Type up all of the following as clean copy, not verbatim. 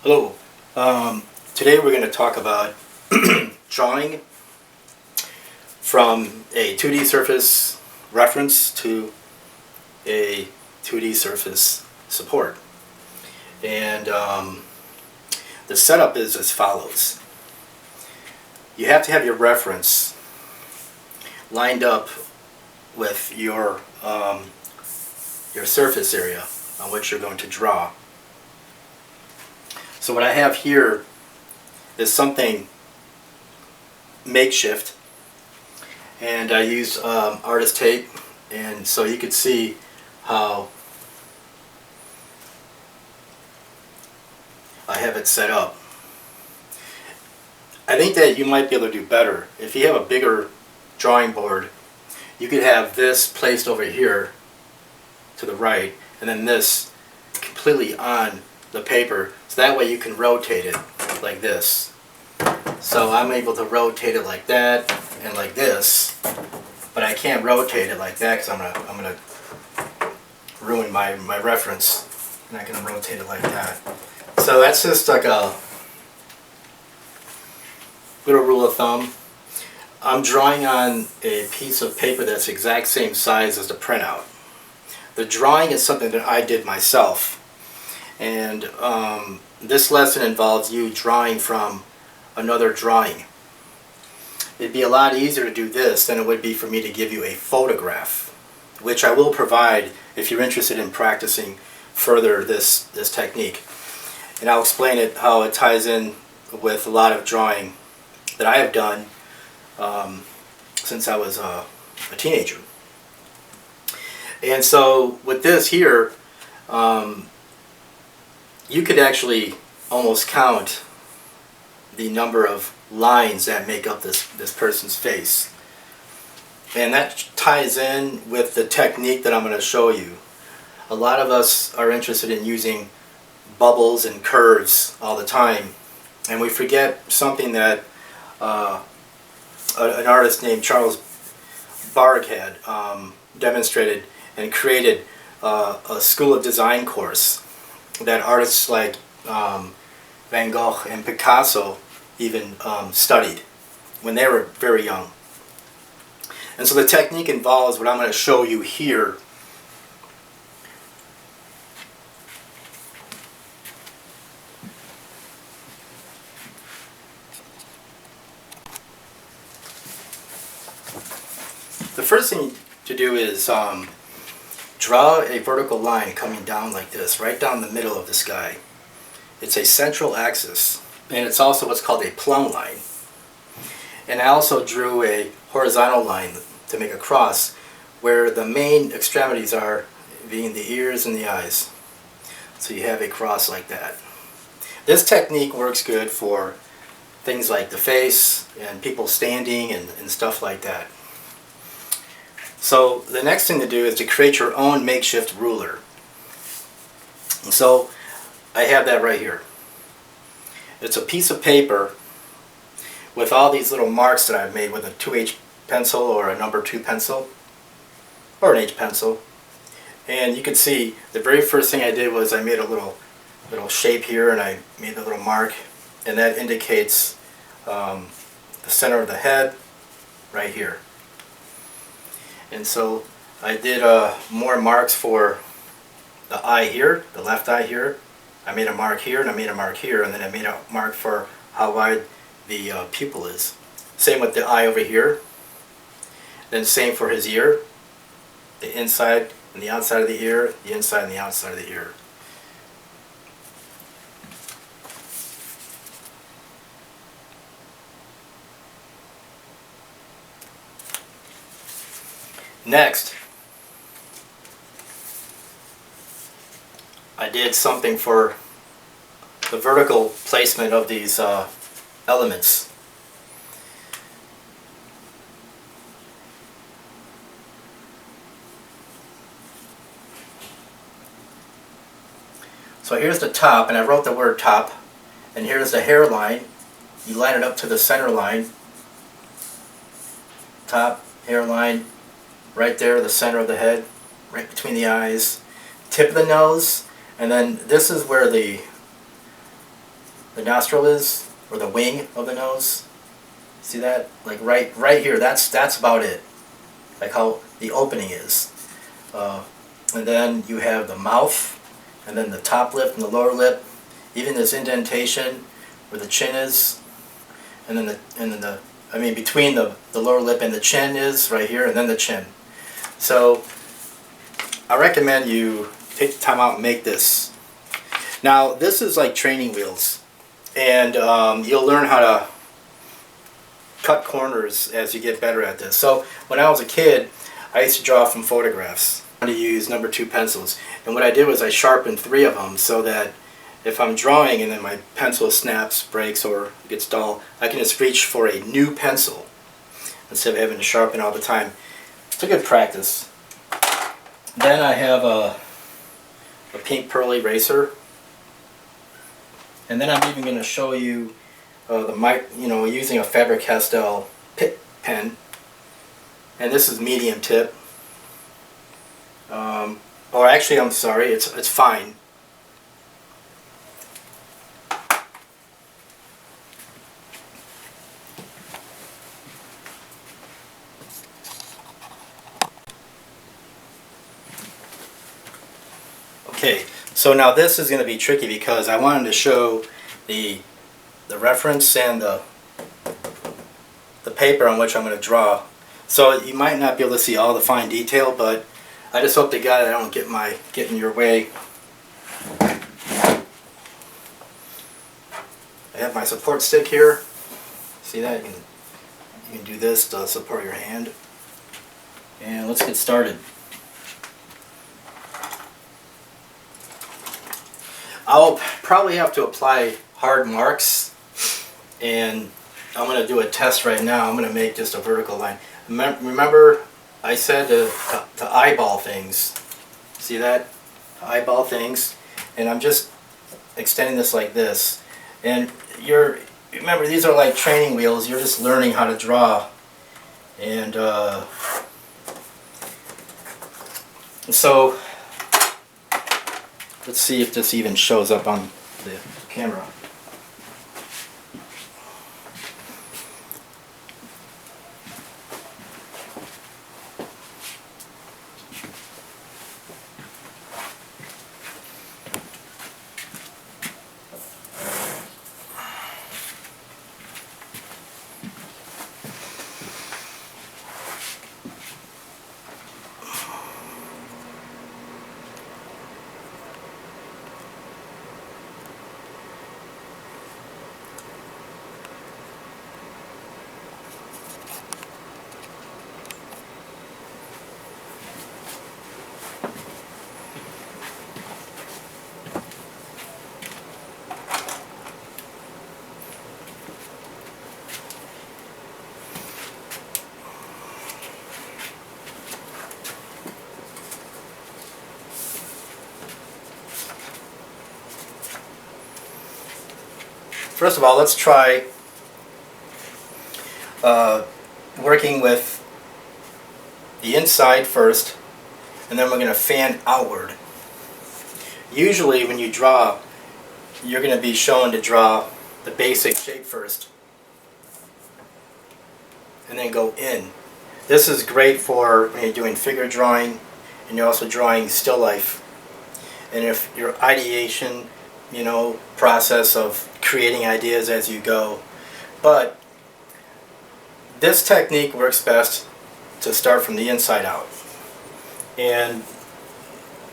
Hello. Today we're going to talk about drawing from a 2D surface reference to a 2D surface support. And the setup is as follows. You have to have your reference lined up with your surface area on which you're going to draw. So what I have here is something makeshift, and I used artist tape, and so you could see how I have it set up. I think that you might be able to do better. If you have a bigger drawing board, you could have this placed over here to the right, and then this completely on the paper, so that way you can rotate it like this. So I'm able to rotate it like that and like this, but I can't rotate it like that because I'm gonna ruin my reference. I'm not gonna rotate it like that. So that's just like a little rule of thumb. I'm drawing on a piece of paper that's the exact same size as the printout. The drawing is something that I did myself. And this lesson involves you drawing from another drawing. It'd be a lot easier to do this than it would be for me to give you a photograph, which I will provide if you're interested in practicing further this technique. And I'll explain it, how it ties in with a lot of drawing that I have done since I was a teenager. And so with this here, you could actually almost count the number of lines that make up this person's face. And that ties in with the technique that I'm going to show you. A lot of us are interested in using bubbles and curves all the time, and we forget something that an artist named Charles Bargue had demonstrated and created a School of Design course that artists like Van Gogh and Picasso even studied when they were very young. And so the technique involves what I'm going to show you here. The first thing to do is draw a vertical line coming down like this, right down the middle of the sky. It's a central axis, and it's also what's called a plumb line. And I also drew a horizontal line to make a cross where the main extremities are, being the ears and the eyes. So you have a cross like that. This technique works good for things like the face and people standing and stuff like that. So the next thing to do is to create your own makeshift ruler. And so I have that right here. It's a piece of paper with all these little marks that I've made with a 2H pencil or a number 2 pencil or an H pencil. And you can see the very first thing I did was I made a little shape here, and I made a little mark, and that indicates the center of the head right here. And so I did more marks for the eye here, the left eye here. I made a mark here, and I made a mark here, and then I made a mark for how wide the pupil is. Same with the eye over here. Then same for his ear, the inside and the outside of the ear, the inside and the outside of the ear. Next, I did something for the vertical placement of these elements. So here's the top, and I wrote the word top, and here's the hairline. You line it up to the center line. Top, hairline, right there, the center of the head, right between the eyes, tip of the nose, and then this is where the the nostril is, or the wing of the nose. See that? Like right here. That's about it. Like how the opening is. And then you have the mouth, and then the top lip and the lower lip. Even this indentation where the chin is, and then between the lower lip and the chin is right here, and then the chin. So I recommend you take the time out and make this. Now this is like training wheels, and you'll learn how to cut corners as you get better at this. So when I was a kid, I used to draw from photographs. I wanted to use number 2 pencils, and what I did was I sharpened 3 of them so that if I'm drawing and then my pencil snaps, breaks, or gets dull, I can just reach for a new pencil instead of having to sharpen all the time. It's a good practice. Then I have a pink pearl eraser, and then I'm even going to show you using a Faber-Castell Pitt pen, and this is medium tip. Or actually, I'm sorry, it's fine. Okay, so now this is going to be tricky because I wanted to show the reference and the paper on which I'm going to draw. So you might not be able to see all the fine detail, but I just hope to God I don't get in your way. I have my support stick here. See that? You can do this to support your hand. And let's get started. I'll probably have to apply hard marks, and I'm going to do a test right now. I'm going to make just a vertical line. Remember I said to eyeball things. See that? To eyeball things. And I'm just extending this like this. And remember, these are like training wheels. You're just learning how to draw. And so let's see if this even shows up on the camera. First of all, let's try working with the inside first, and then we're going to fan outward. Usually when you draw, you're going to be shown to draw the basic shape first, and then go in. This is great for when you're doing figure drawing, and you're also drawing still life. And if your ideation, process of creating ideas as you go. But this technique works best to start from the inside out. And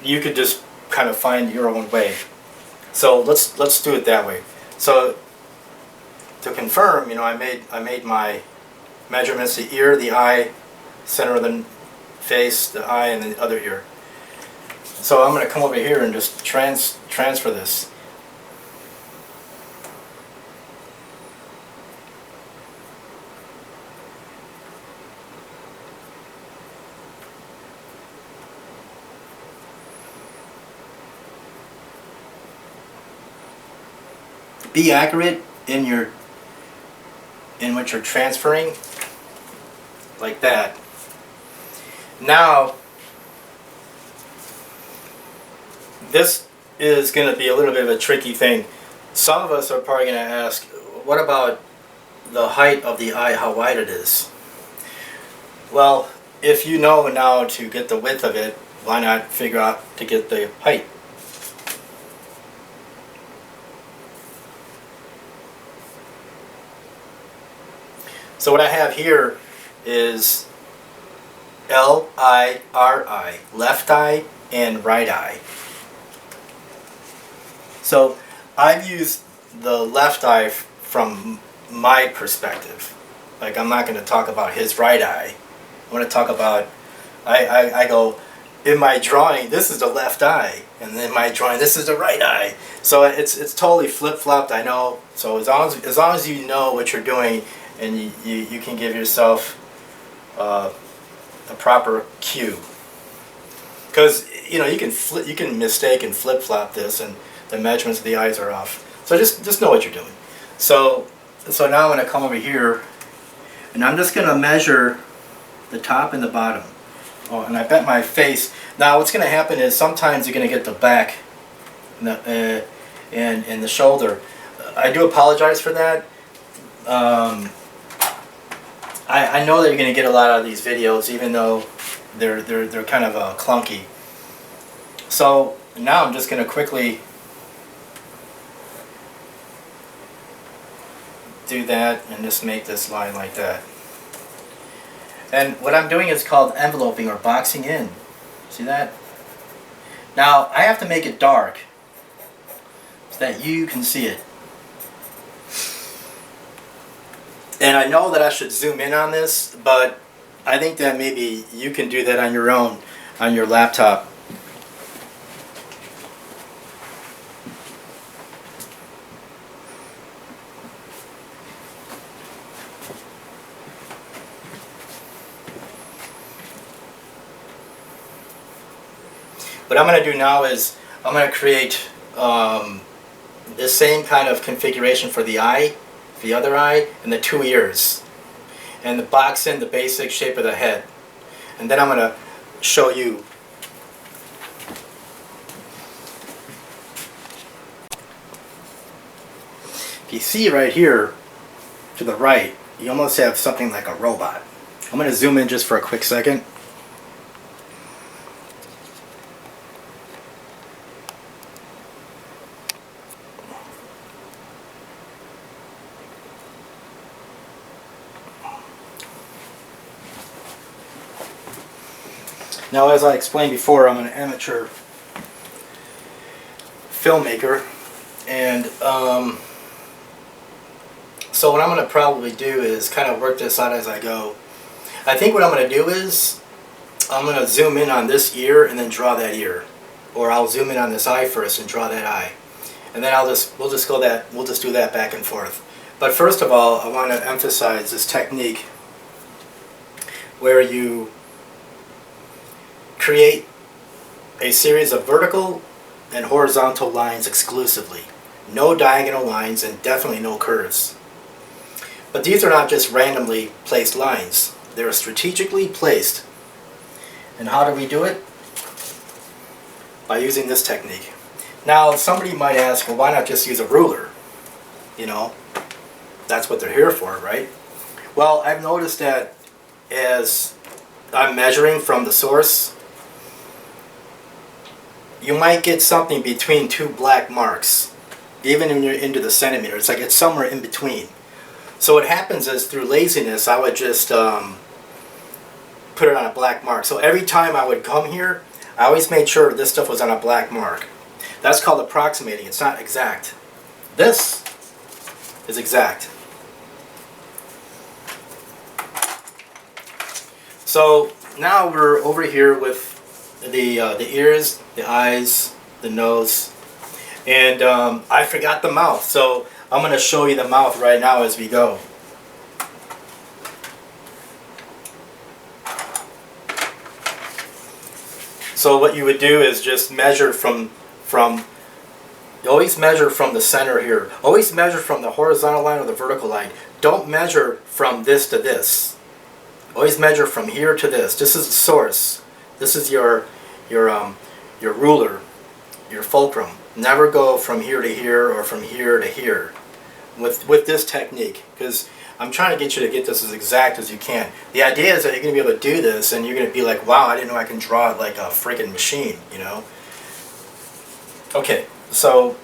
you could just kind of find your own way. So let's do it that way. So to confirm, I made my measurements: the ear, the eye, center of the face, the eye, and the other ear. So I'm going to come over here and just transfer this. Be accurate in what you're transferring, like that. Now, this is going to be a little bit of a tricky thing. Some of us are probably going to ask, what about the height of the eye, how wide it is? Well, if you know now to get the width of it, why not figure out to get the height? So what I have here is L-I-R-I, left eye and right eye. So I've used the left eye from my perspective. Like, I'm not going to talk about his right eye. I'm going to talk about, I go, in my drawing, this is the left eye, and in my drawing, this is the right eye. So it's totally flip-flopped, I know. So as long as you know what you're doing, and you can give yourself the proper cue. Because you can mistake and flip-flop this, and the measurements of the eyes are off. So just know what you're doing. So now I'm going to come over here, and I'm just going to measure the top and the bottom. Oh, and I bet my face. Now what's going to happen is sometimes you're going to get the back and the shoulder. I do apologize for that. I know that you're going to get a lot out of these videos, even though they're kind of clunky. So now I'm just going to quickly do that and just make this line like that. And what I'm doing is called enveloping or boxing in. See that? Now I have to make it dark so that you can see it. And I know that I should zoom in on this, but I think that maybe you can do that on your own, on your laptop. What I'm going to do now is I'm going to create the same kind of configuration for the eye, the other eye, and the two ears, and the box in the basic shape of the head. And then I'm going to show you. If you see right here to the right, you almost have something like a robot. I'm going to zoom in just for a quick second. Now, as I explained before, I'm an amateur filmmaker, and so what I'm going to probably do is kind of work this out as I go. I think what I'm going to do is I'm going to zoom in on this ear and then draw that ear, or I'll zoom in on this eye first and draw that eye, and then we'll just do that back and forth. But first of all, I want to emphasize this technique where you create a series of vertical and horizontal lines exclusively. No diagonal lines and definitely no curves. But these are not just randomly placed lines. They're strategically placed. And how do we do it? By using this technique. Now somebody might ask, well, why not just use a ruler? That's what they're here for, right? Well, I've noticed that as I'm measuring from the source, you might get something between two black marks, even when you're into the centimeter. It's like it's somewhere in between. So what happens is, through laziness, I would just put it on a black mark. So every time I would come here, I always made sure this stuff was on a black mark. That's called approximating. It's not exact. This is exact. So now we're over here with the ears, the eyes, the nose, and I forgot the mouth, so I'm going to show you the mouth right now as we go. So what you would do is just measure you always measure from the center here. Always measure from the horizontal line or the vertical line. Don't measure from this to this. Always measure from here to this. This is the source. This is your ruler, your fulcrum. Never go from here to here or from here to here with this technique, because I'm trying to get you to get this as exact as you can. The idea is that you're going to be able to do this and you're going to be like, wow, I didn't know I can draw it like a freaking machine, you know? Okay, so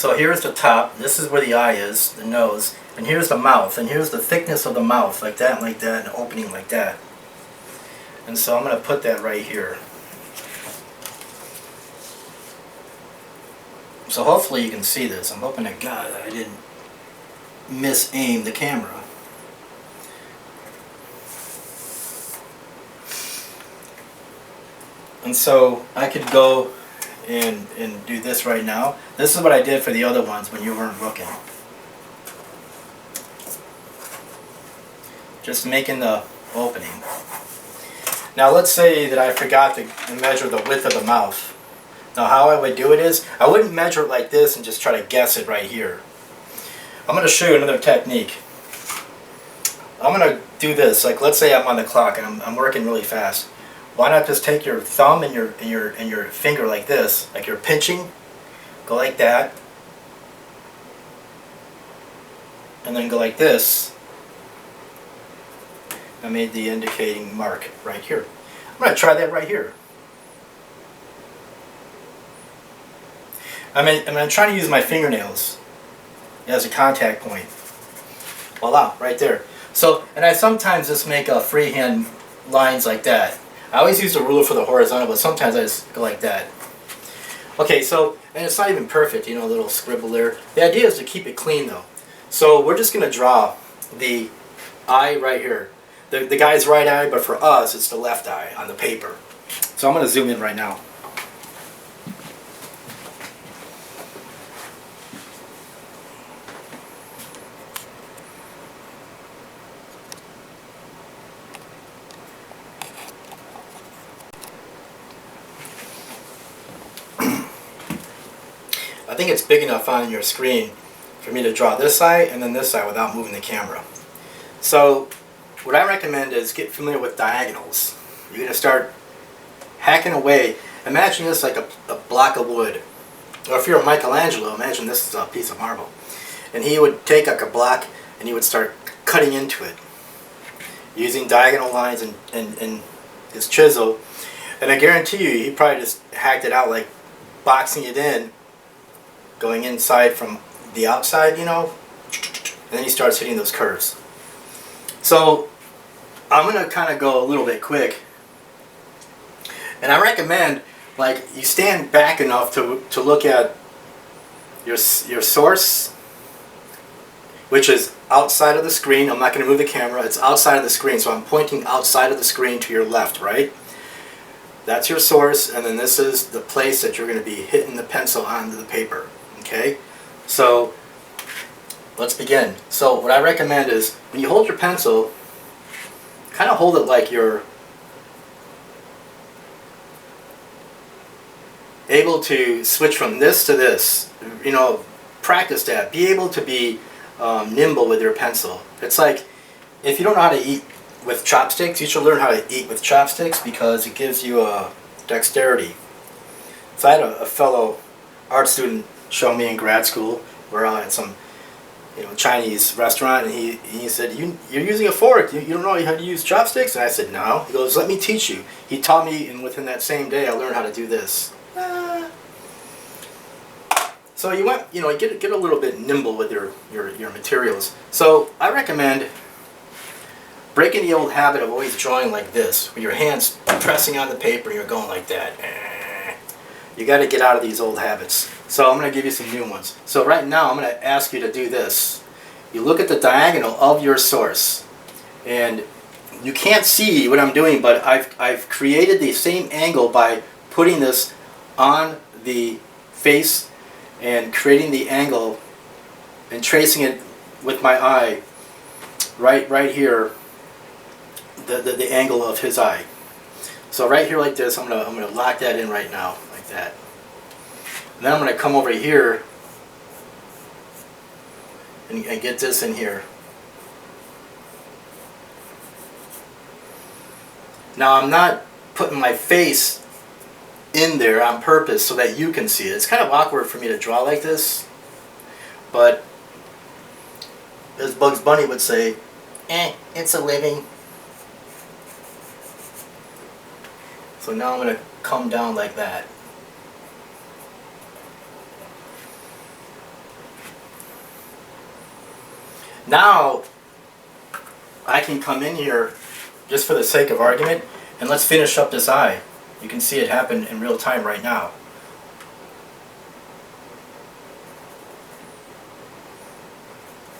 So here's the top, this is where the eye is, the nose, and here's the mouth, and here's the thickness of the mouth, like that, and an opening like that. And so I'm going to put that right here. So hopefully you can see this. I'm hoping to God that I didn't misaim the camera. And so I could go and do this right now. This is what I did for the other ones when you weren't looking. Just making the opening. Now let's say that I forgot to measure the width of the mouth. Now how I would do it is, I wouldn't measure it like this and just try to guess it right here. I'm going to show you another technique. I'm going to do this, like let's say I'm on the clock and I'm working really fast. Why not just take your thumb and your finger like this, like you're pinching, go like that, and then go like this. I made the indicating mark right here. I'm going to try that right here. I'm trying to use my fingernails as a contact point. Voila, right there. So, and I sometimes just make a freehand lines like that. I always use the ruler for the horizontal, but sometimes I just go like that. Okay, so, and it's not even perfect, you know, a little scribble there. The idea is to keep it clean though. So we're just going to draw the eye right here. The guy's right eye, but for us, it's the left eye on the paper. So I'm going to zoom in right now. I think it's big enough on your screen for me to draw this side and then this side without moving the camera. So what I recommend is get familiar with diagonals. You're going to start hacking away. Imagine this like a block of wood. Or if you're a Michelangelo, imagine this is a piece of marble. And he would take like a block and he would start cutting into it using diagonal lines and his chisel. And I guarantee you, he probably just hacked it out like boxing it in, going inside from the outside, you know, and then he starts hitting those curves. So I'm going to kind of go a little bit quick, and I recommend like you stand back enough to look at your source, which is outside of the screen. I'm not going to move the camera, it's outside of the screen, so I'm pointing outside of the screen to your left, right? That's your source, and then this is the place that you're going to be hitting the pencil onto the paper. Okay, so let's begin. So what I recommend is when you hold your pencil, kind of hold it like you're able to switch from this to this. You know, practice that. Be able to be nimble with your pencil. It's like if you don't know how to eat with chopsticks, you should learn how to eat with chopsticks because it gives you a dexterity. So I had a fellow art student show me in grad school. We're at some, you know, Chinese restaurant, and he said, "You're using a fork. You don't know how to use chopsticks?" And I said, "No." He goes, "Let me teach you." He taught me, and within that same day, I learned how to do this. So you want, you know, get a little bit nimble with your materials. So I recommend breaking the old habit of always drawing like this, with your hands pressing on the paper, and you're going like that. You got to get out of these old habits. So I'm going to give you some new ones. So right now I'm going to ask you to do this. You look at the diagonal of your source, and you can't see what I'm doing, but I've created the same angle by putting this on the face and creating the angle and tracing it with my eye right here, the angle of his eye. So right here like this, I'm gonna lock that in right now, like that. And then I'm gonna come over here and get this in here. Now I'm not putting my face in there on purpose so that you can see it. It's kind of awkward for me to draw like this, but as Bugs Bunny would say, it's a living. So now I'm going to come down like that. Now I can come in here just for the sake of argument and let's finish up this eye. You can see it happen in real time right now.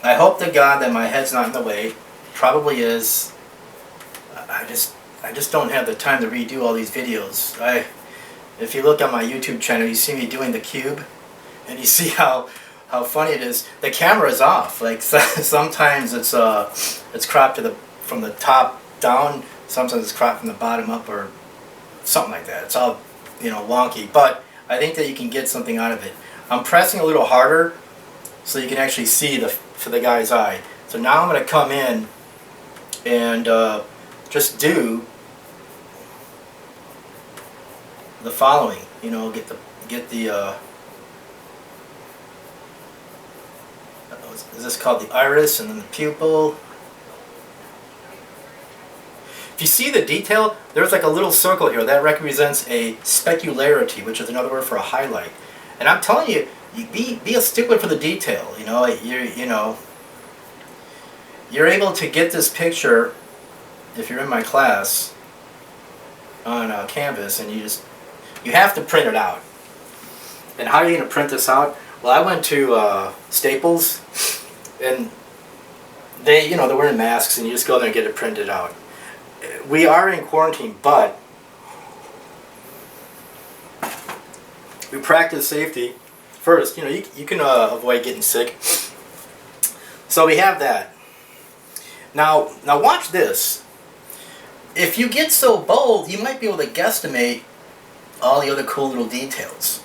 I hope to God that my head's not in the way. Probably is. I just don't have the time to redo all these videos. If you look on my YouTube channel, you see me doing the cube, and you see how funny it is. The camera is off. Like sometimes it's cropped from the top down. Sometimes it's cropped from the bottom up, or something like that. It's all, you know, wonky. But I think that you can get something out of it. I'm pressing a little harder so you can actually see for the guy's eye. So now I'm going to come in and just do the following. You know, get the is this called the iris, and then the pupil. If you see the detail, there's like a little circle here that represents a specularity, which is another word for a highlight. And I'm telling you, be a stickler for the detail. You know, you're able to get this picture if you're in my class on Canvas, and you have to print it out. And how are you going to print this out? Well, I went to Staples, and they're wearing masks, and you just go there and get it printed out. We are in quarantine, but we practice safety first. You know, you can avoid getting sick. So we have that. Now watch this. If you get so bold, you might be able to guesstimate all the other cool little details.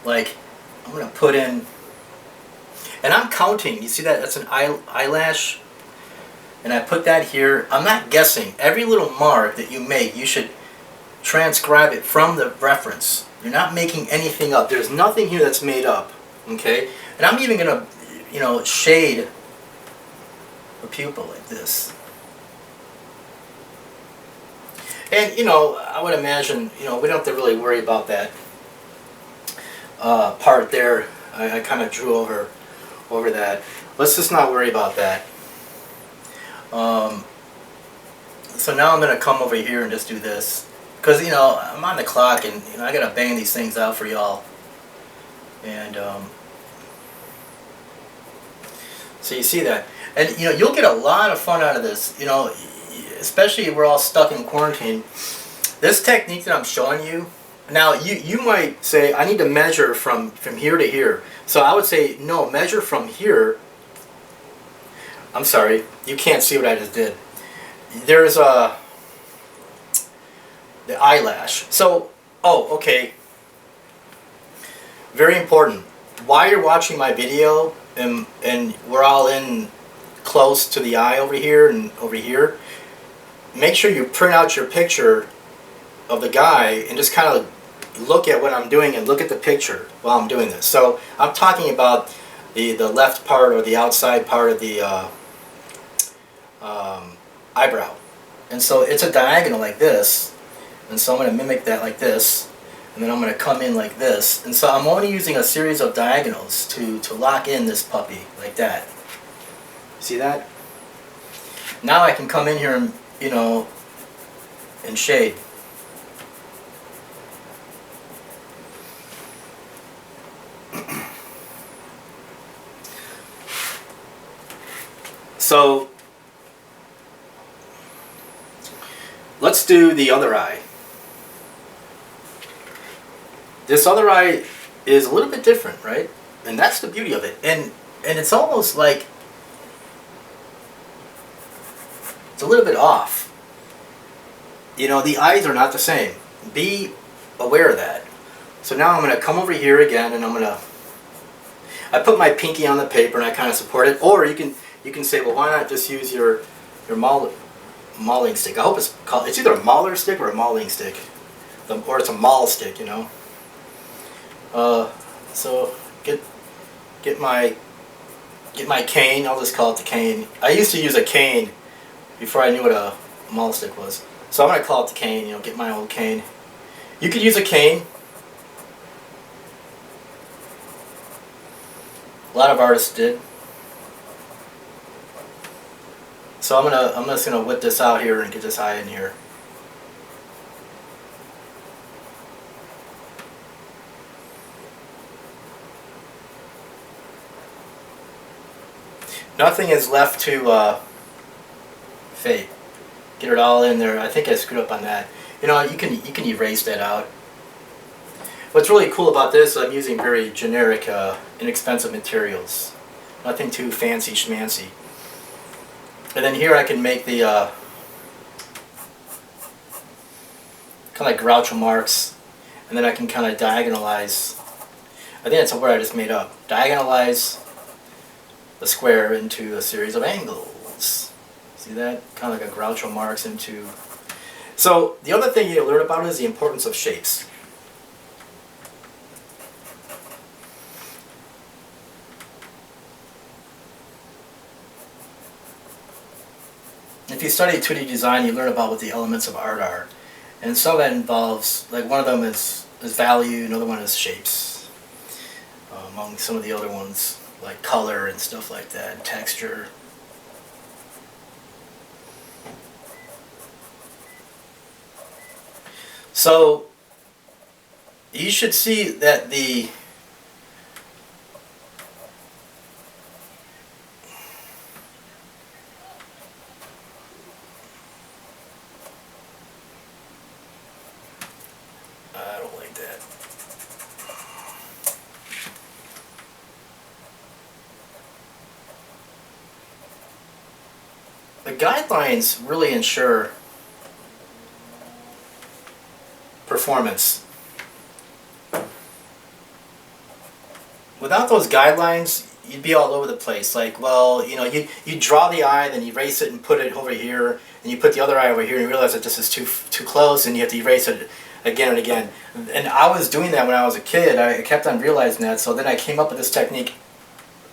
Like, I'm going to put in, and I'm counting. You see that? That's an eyelash. And I put that here. I'm not guessing. Every little mark that you make, you should transcribe it from the reference. You're not making anything up. There's nothing here that's made up. Okay? And I'm even going to, shade the pupil like this. And, I would imagine, we don't have to really worry about that part there. I kind of drew over that. Let's just not worry about that. So now I'm going to come over here and just do this. Because, I'm on the clock, and, I got to bang these things out for y'all. And, so you see that. And, you'll get a lot of fun out of this, especially if we're all stuck in quarantine. This technique that I'm showing you, now you might say, I need to measure from here to here. So I would say, no, measure from here. I'm sorry, you can't see what I just did. There's the eyelash. So, okay. Very important. While you're watching my video, and we're all in close to the eye over here and over here, make sure you print out your picture of the guy and just kind of look at what I'm doing and look at the picture while I'm doing this. So I'm talking about the left part or the outside part of the eyebrow. And so it's a diagonal like this, and so I'm going to mimic that like this, and then I'm going to come in like this. And so I'm only using a series of diagonals to lock in this puppy like that. See that? Now I can come in here and, and shade. So let's do the other eye. This other eye is a little bit different, right? And that's the beauty of it. And it's almost like it's a little bit off. You know, the eyes are not the same. Be aware of that. So now I'm going to come over here again, and I put my pinky on the paper and I kind of support it. Or you can say, well, why not just use your mauling stick? I hope it's either a mauler stick or a mauling stick, or it's a maul stick, you know. So get my cane. I'll just call it the cane. I used to use a cane before I knew what a maul stick was. So I'm gonna call it the cane. You know, get my old cane. You could use a cane. A lot of artists did. So I'm just gonna whip this out here and get this eye in here. Nothing is left to fade. Get it all in there. I think I screwed up on that. You know, you can erase that out. What's really cool about this, I'm using very generic, inexpensive materials. Nothing too fancy schmancy. And then here I can make the kind of like Groucho marks, and then I can kind of diagonalize. I think that's a word I just made up. Diagonalize the square into a series of angles. See that? Kind of like a Groucho marks into. So the other thing you learn about is the importance of shapes. If you study 2D design, you learn about what the elements of art are. And some of that involves, like one of them is value, another one is shapes. Among some of the other ones, like color and stuff like that, and texture. So, you should see that the I don't like that. The guidelines really ensure performance. Without those guidelines, you'd be all over the place. Like, well, you know, you draw the eye, then you erase it and put it over here, and you put the other eye over here, and you realize that this is too close, and you have to erase it again and again. And I was doing that when I was a kid. I kept on realizing that. So then I came up with this technique.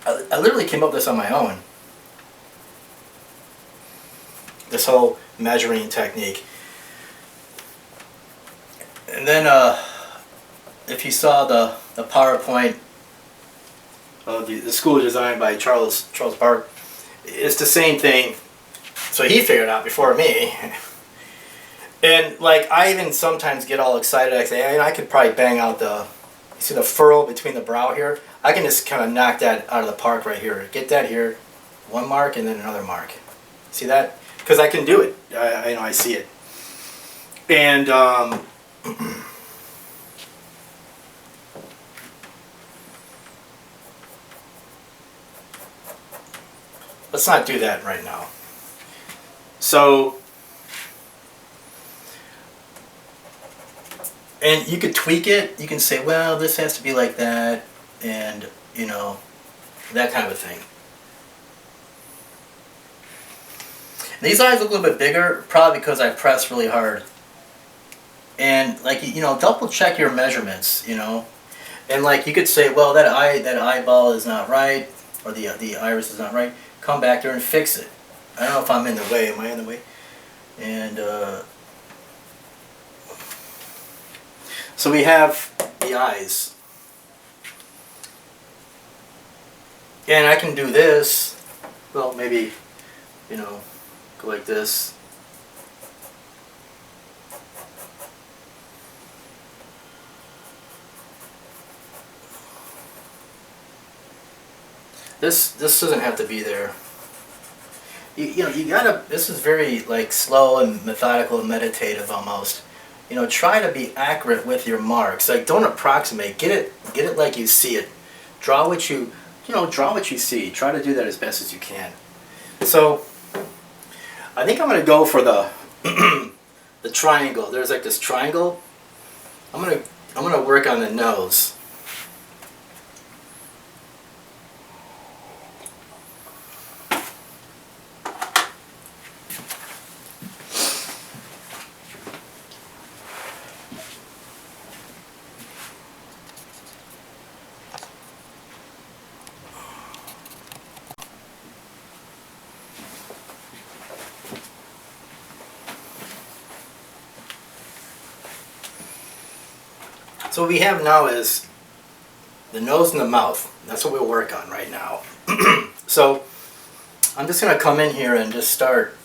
I literally came up with this on my own. This whole measuring technique. And then if you saw the PowerPoint of the School of Design by Charles Bargue, it's the same thing. So he figured it out before me. And like, I even sometimes get all excited. I say, I could probably bang out you see the furrow between the brow here? I can just kind of knock that out of the park right here. Get that here, one mark and then another mark. See that? Because I can do it. I know, I see it. And let's not do that right now. So, and you could tweak it. You can say, well, this has to be like that, and you know, that kind of a thing. These eyes look a little bit bigger, probably because I pressed really hard. And like, you know, double check your measurements, you know. And like, you could say, well, that eyeball is not right, or the iris is not right. Come back there and fix it. I don't know if I'm in the way. Am I in the way? And so we have the eyes. And I can do this. Well, maybe, you know, go like this. This doesn't have to be there. You know, you gotta, this is very like slow and methodical and meditative almost. You know, try to be accurate with your marks. Like, don't approximate. Get it like you see it. Draw what draw what you see. Try to do that as best as you can. So, I think I'm gonna go for the the triangle. There's like this triangle. I'm gonna work on the nose. So what we have now is the nose and the mouth. That's what we'll work on right now. So I'm just going to come in here and just start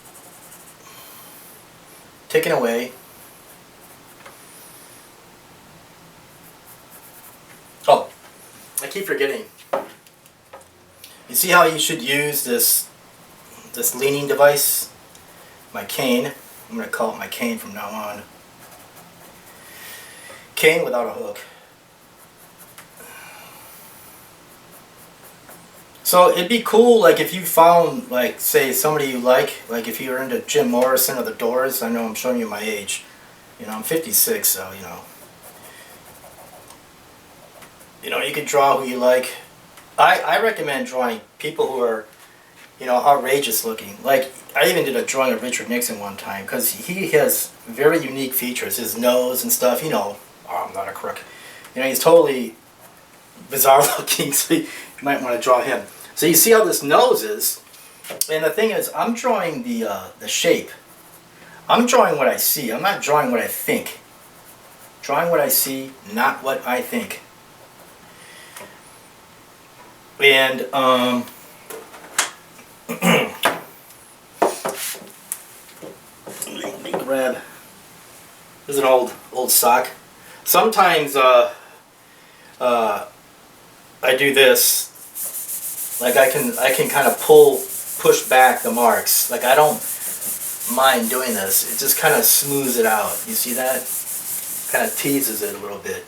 taking away. Oh, I keep forgetting. You see how you should use this leaning device? My cane. I'm going to call it my cane from now on. Cane without a hook. So it'd be cool, like if you found, like, say somebody you like if you were into Jim Morrison or the Doors. I know I'm showing you my age. You know, I'm 56, so you know, you can draw who you like. I recommend drawing people who are, you know, outrageous looking. Like, I even did a drawing of Richard Nixon one time because he has very unique features. His nose and stuff, you know. Oh, I'm not a crook. You know, he's totally bizarre looking, so you might want to draw him. So you see how this nose is, and the thing is, I'm drawing the shape. I'm drawing what I see. I'm not drawing what I think. Drawing what I see, not what I think. And let me grab. This is an old sock. Sometimes I do this. Like I can kind of push back the marks. Like I don't mind doing this. It just kind of smooths it out. You see that? Kind of teases it a little bit.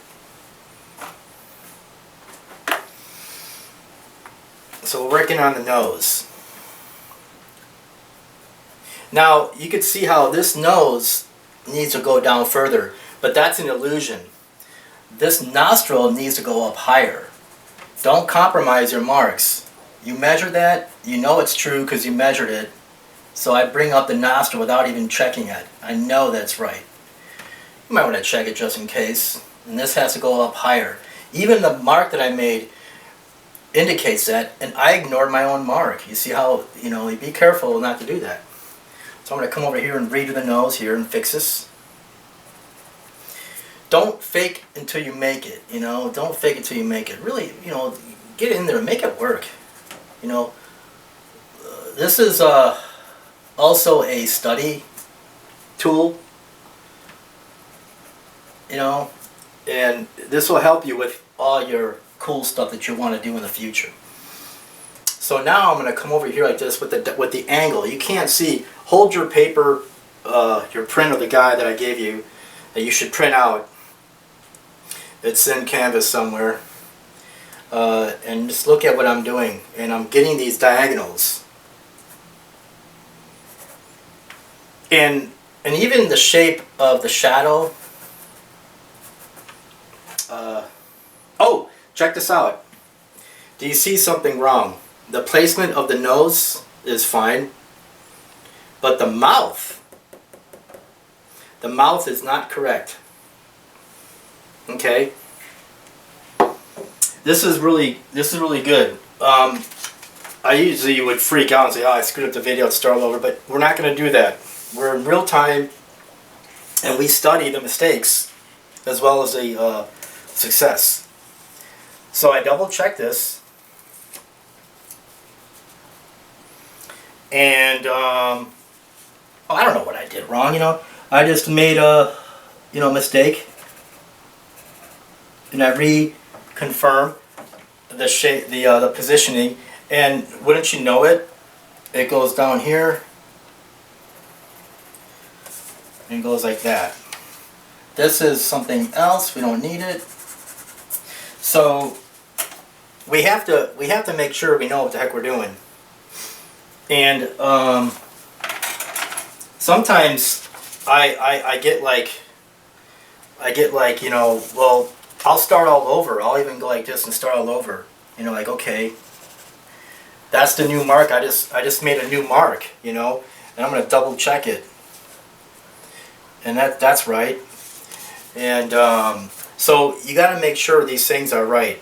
So we're working on the nose. Now you can see how this nose needs to go down further, but that's an illusion. This nostril needs to go up higher. Don't compromise your marks. You measure that, you know it's true because you measured it. So I bring up the nostril without even checking it. I know that's right. You might want to check it just in case. And this has to go up higher. Even the mark that I made indicates that, and I ignored my own mark. You see how, you know, be careful not to do that. So I'm going to come over here and redo the nose here and fix this. Don't fake until you make it, you know. Don't fake until you make it. Really, you know, get in there and make it work. You know, this is also a study tool, you know, and this will help you with all your cool stuff that you want to do in the future. So now I'm going to come over here like this with the angle. You can't see. Hold your paper, your print of the guy that I gave you, that you should print out. It's in Canvas somewhere. And just look at what I'm doing. And I'm getting these diagonals. And even the shape of the shadow. Oh, check this out. Do you see something wrong? The placement of the nose is fine. But the mouth is not correct. Okay? This is really good. I usually would freak out and say, oh, I screwed up the video, let's start all over, but we're not going to do that. We're in real time, and we study the mistakes as well as the success. So I double check this, and I don't know what I did wrong, you know. I just made a, you know, mistake, and I reconfirm the shape, the positioning, and wouldn't you know it, it goes down here and goes like that. This is something else. We don't need it. So we have to make sure we know what the heck we're doing. And sometimes I get like, you know, well, I'll start all over. I'll even go like this and start all over. You know, like, okay, that's the new mark. I just made a new mark, you know, and I'm going to double check it. And that's right. And so you got to make sure these things are right.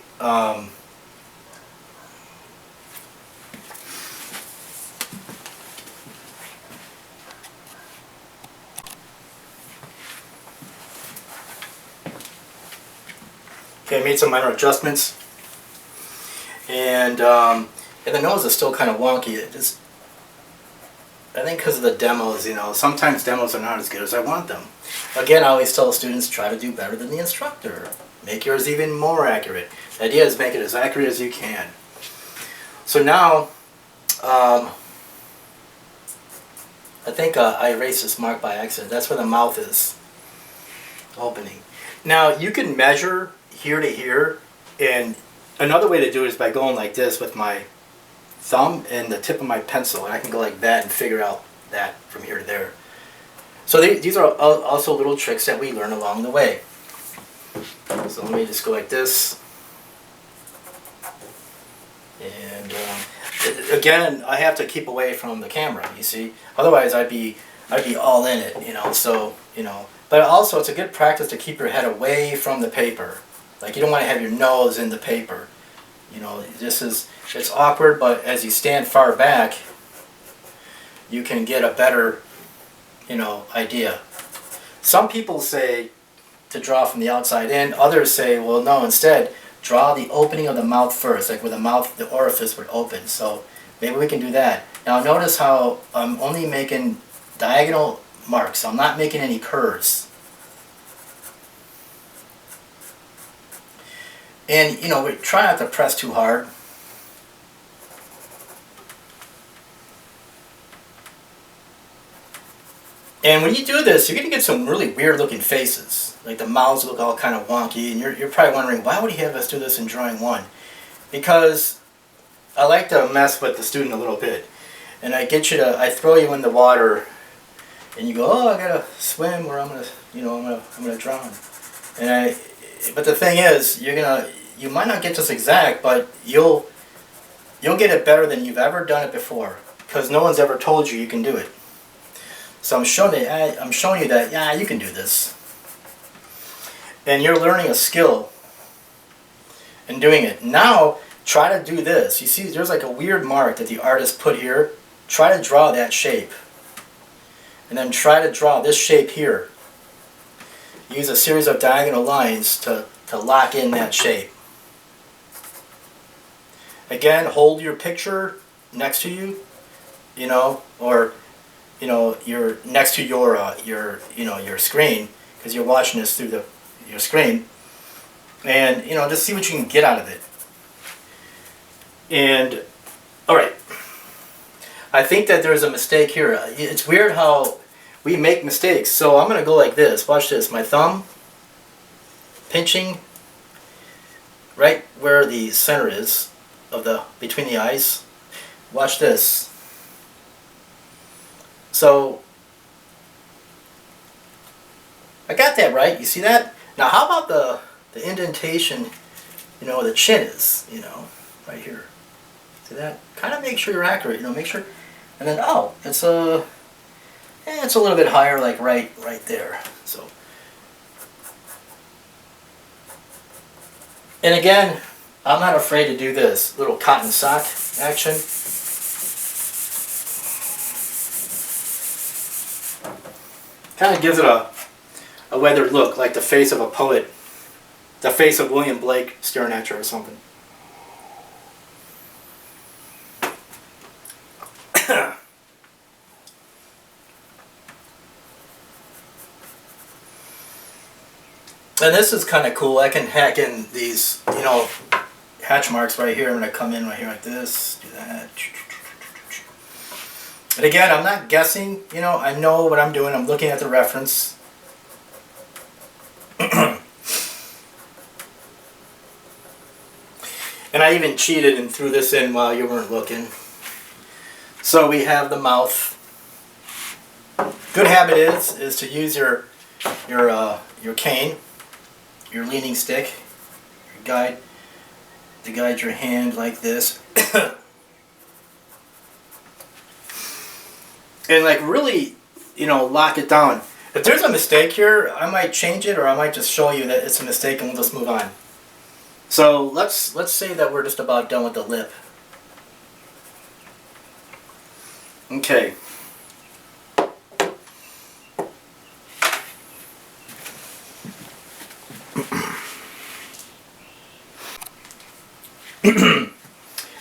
Okay, I made some minor adjustments. And the nose is still kind of wonky. It just, I think because of the demos, you know, sometimes demos are not as good as I want them. Again, I always tell students, try to do better than the instructor. Make yours even more accurate. The idea is make it as accurate as you can. So now, I think I erased this mark by accident. That's where the mouth is opening. Now, you can measure here to here, and another way to do it is by going like this with my thumb and the tip of my pencil, and I can go like that and figure out that from here to there. So these are also little tricks that we learn along the way. So let me just go like this. And again, I have to keep away from the camera, you see. Otherwise, I'd be all in it, you know. So, you know. But also, it's a good practice to keep your head away from the paper. Like, you don't want to have your nose in the paper. You know, it's awkward, but as you stand far back, you can get a better, you know, idea. Some people say to draw from the outside in. Others say, well, no, instead, draw the opening of the mouth first, like where the mouth, the orifice would open. So maybe we can do that. Now notice how I'm only making diagonal marks. I'm not making any curves. And, you know, we try not to press too hard. And when you do this, you're going to get some really weird looking faces. Like the mouths look all kind of wonky, and you're probably wondering, why would he have us do this in drawing one? Because I like to mess with the student a little bit. And I throw you in the water, and you go, oh, I gotta swim, or I'm gonna drown. But the thing is, you might not get this exact, but you'll get it better than you've ever done it before, because no one's ever told you can do it. So I'm showing you that, yeah, you can do this. And you're learning a skill in doing it. Now, try to do this. You see, there's like a weird mark that the artist put here. Try to draw that shape. And then try to draw this shape here. Use a series of diagonal lines to lock in that shape. Again, hold your picture next to you, you know, or you're next to your screen, because you're watching this through your screen, and just see what you can get out of it. And all right, I think that there's a mistake here. It's weird how we make mistakes. So I'm going to go like this. Watch this. My thumb pinching right where the center is between the eyes. Watch this. So I got that right. You see that? Now how about the indentation, where the chin is, right here. See that? Kind of make sure you're accurate, make sure. And then, oh, it's a little bit higher, like right there. So, and again, I'm not afraid to do this little cotton sock action. Kind of gives it a weathered look, like the face of a poet, the face of William Blake staring at you or something. And this is kind of cool. I can hack in these, hatch marks right here. I'm going to come in right here like this, do that. And again, I'm not guessing, I know what I'm doing. I'm looking at the reference. And I even cheated and threw this in while you weren't looking. So we have the mouth. Good habit is to use your cane, your leaning stick, your guide, to guide your hand like this. And like really, lock it down. If there's a mistake here, I might change it, or I might just show you that it's a mistake and we'll just move on. So let's say that we're just about done with the lip. Okay.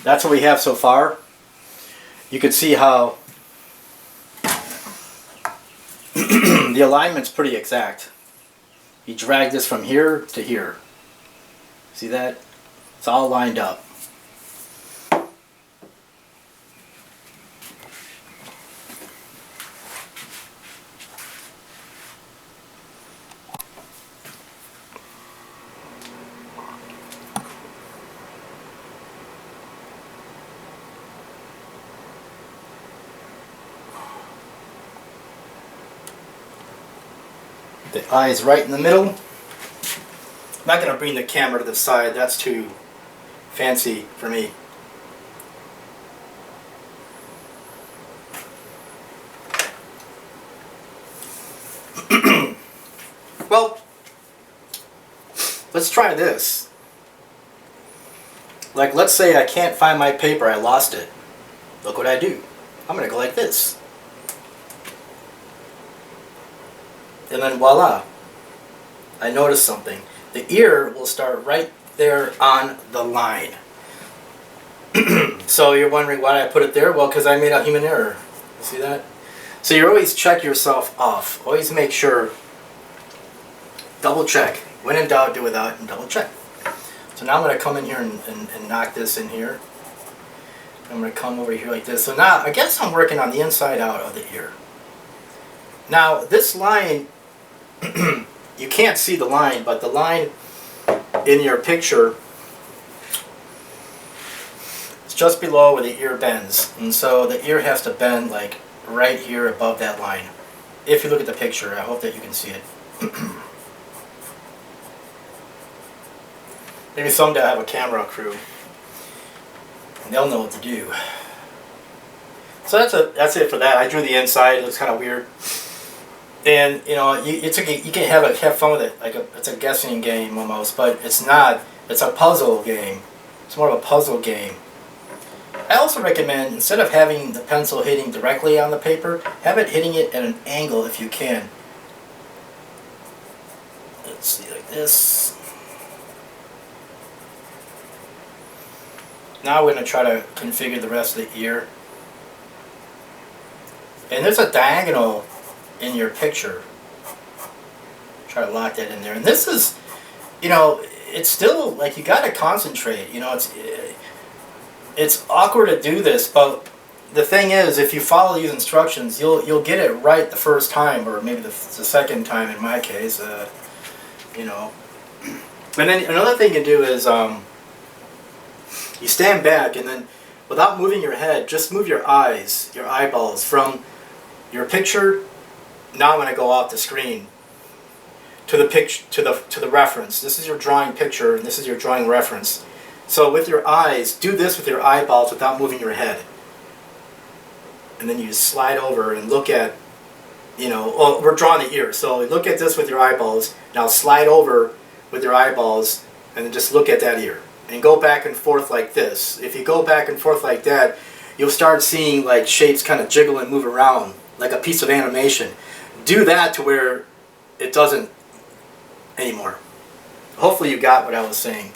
That's what we have so far. You can see how the alignment's pretty exact. You drag this from here to here. See that? It's all lined up. The eye is right in the middle. I'm not going to bring the camera to the side, that's too fancy for me. Well, let's try this. Like, let's say I can't find my paper, I lost it. Look what I do. I'm going to go like this. And then voila, I noticed something. The ear will start right there on the line. So you're wondering why I put it there? Well, because I made a human error. You see that? So you always check yourself off. Always make sure, double check. When in doubt, do without, and double check. So now I'm going to come in here and knock this in here. I'm going to come over here like this. So now I guess I'm working on the inside out of the ear. Now this line, you can't see the line, but the line in your picture is just below where the ear bends. And so the ear has to bend like right here above that line. If you look at the picture, I hope that you can see it. Maybe someday I have a camera crew and they'll know what to do. So that's it for that. I drew the inside. It looks kind of weird. And you can have fun with it, like it's a guessing game almost, but it's not. It's a puzzle game. It's more of a puzzle game. I also recommend, instead of having the pencil hitting directly on the paper, have it hitting it at an angle if you can. Let's see, like this. Now we're going to try to configure the rest of the ear. And there's a diagonal in your picture. Try to lock that in there. And this is, it's still like you got to concentrate. It's awkward to do this, but the thing is, if you follow these instructions, you'll get it right the first time, or maybe the second time in my case. And then another thing you do is you stand back, and then without moving your head, just move your eyes, your eyeballs from your picture. Now I'm going to go off the screen to the picture, to the reference. This is your drawing picture, and this is your drawing reference. So with your eyes, do this with your eyeballs without moving your head. And then you slide over and look at, we're drawing the ear. So look at this with your eyeballs. Now slide over with your eyeballs and then just look at that ear. And go back and forth like this. If you go back and forth like that, you'll start seeing like shapes kind of jiggle and move around like a piece of animation. Do that to where it doesn't anymore. Hopefully you got what I was saying.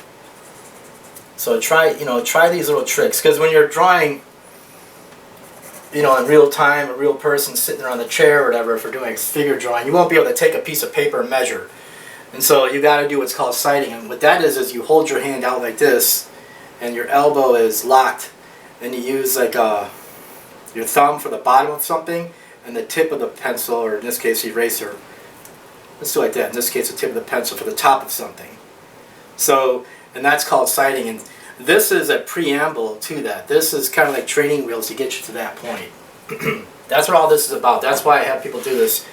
So try these little tricks, because when you're drawing, in real time, a real person sitting there on the chair or whatever, if we're doing figure drawing, you won't be able to take a piece of paper and measure. And so you got to do what's called sighting. And what that is you hold your hand out like this, and your elbow is locked. Then you use like your thumb for the bottom of something, and the tip of the pencil, or in this case eraser. Let's do it like that. In this case, the tip of the pencil for the top of something. So, and that's called sighting. And this is a preamble to that. This is kind of like training wheels to get you to that point. That's what all this is about. That's why I have people do this.